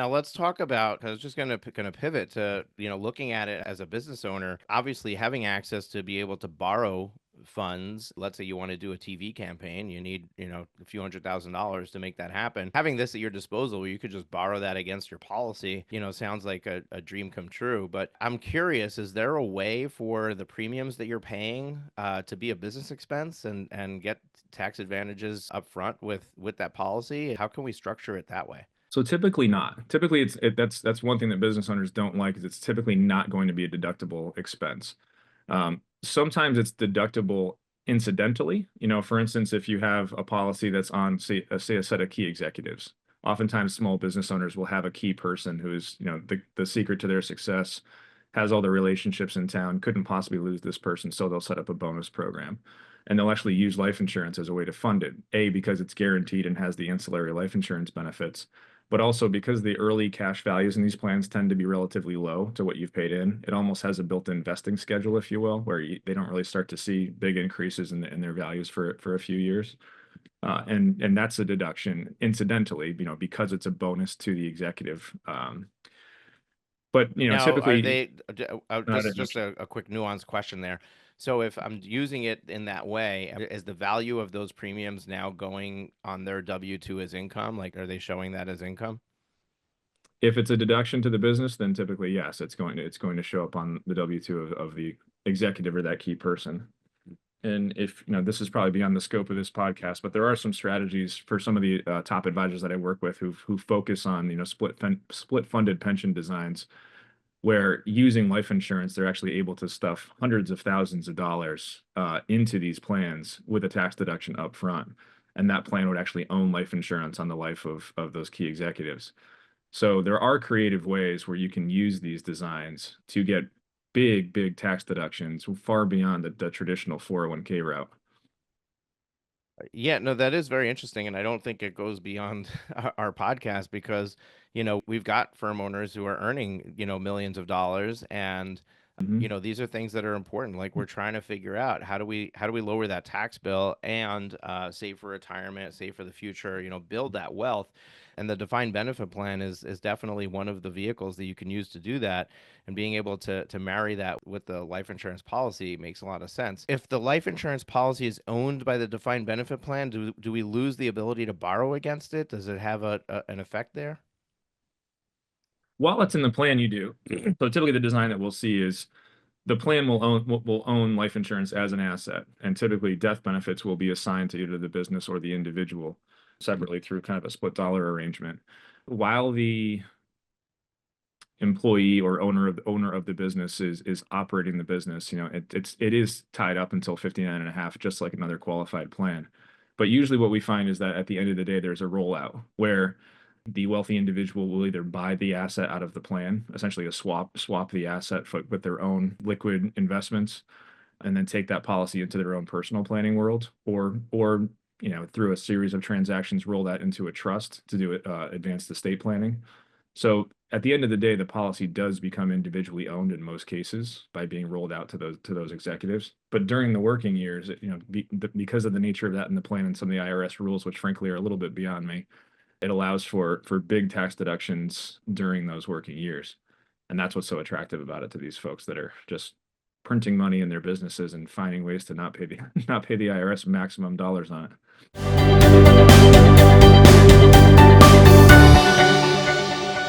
Now let's talk about, 'cause I was just gonna pivot to, looking at it as a business owner, obviously having access to be able to borrow funds. Let's say you want to do a TV campaign, you need, a few $100,000 to make that happen. Having this at your disposal where you could just borrow that against your policy, sounds like a dream come true. But I'm curious, is there a way for the premiums that you're paying to be a business expense and get tax advantages up front with that policy? How can we structure it that way? So typically not. Typically, that's one thing that business owners don't like is it's typically not going to be a deductible expense. Sometimes it's deductible incidentally. For instance, if you have a policy that's on, say a set of key executives, oftentimes small business owners will have a key person who is, the secret to their success, has all the relationships in town, couldn't possibly lose this person, so they'll set up a bonus program. And they'll actually use life insurance as a way to fund it. A, because it's guaranteed and has the ancillary life insurance benefits, but also because the early cash values in these plans tend to be relatively low to what you've paid in. It almost has a built-in vesting schedule, if you will, where they don't really start to see big increases in their values for a few years. And that's a deduction incidentally, because it's a bonus to the executive. But Now, are typically they not a just deduction. a quick nuanced question there. So if I'm using it in that way, is the value of those premiums now going on their W-2 as income? Like, are they showing that as income? If it's a deduction to the business, then typically yes, it's going to show up on the W-2 of the executive or that key person. And if this is probably beyond the scope of this podcast, but there are some strategies for some of the top advisors that I work with who focus on split funded pension designs, where using life insurance, they're actually able to stuff hundreds of thousands of dollars into these plans with a tax deduction up front. And that plan would actually own life insurance on the life of those key executives. So there are creative ways where you can use these designs to get big, big tax deductions far beyond the traditional 401(k) route. Yeah, no, that is very interesting, and I don't think it goes beyond our podcast because, we've got firm owners who are earning, millions of dollars, and Mhm. these are things that are important. Like we're trying to figure out how do we lower that tax bill and save for retirement, save for the future, build that wealth. And the defined benefit plan is definitely one of the vehicles that you can use to do that. And being able to marry that with the life insurance policy makes a lot of sense. If the life insurance policy is owned by the defined benefit plan, do we lose the ability to borrow against it? Does it have an effect there? While it's in the plan, you do. So typically, the design that we'll see is the plan will own life insurance as an asset, and typically death benefits will be assigned to either the business or the individual separately through kind of a split dollar arrangement. While the employee or owner of the business is operating the business, it is tied up until 59 and a half, just like another qualified plan. But usually what we find is that at the end of the day, there's a rollout where the wealthy individual will either buy the asset out of the plan, essentially a swap the asset with their own liquid investments, and then take that policy into their own personal planning world, or through a series of transactions, roll that into a trust to do it advanced estate planning. So at the end of the day, the policy does become individually owned in most cases by being rolled out to those executives. But during the working years, because of the nature of that in the plan and some of the IRS rules, which frankly are a little bit beyond me, it allows for big tax deductions during those working years. And that's what's so attractive about it to these folks that are just printing money in their businesses and finding ways to not pay the not pay the IRS maximum dollars on it.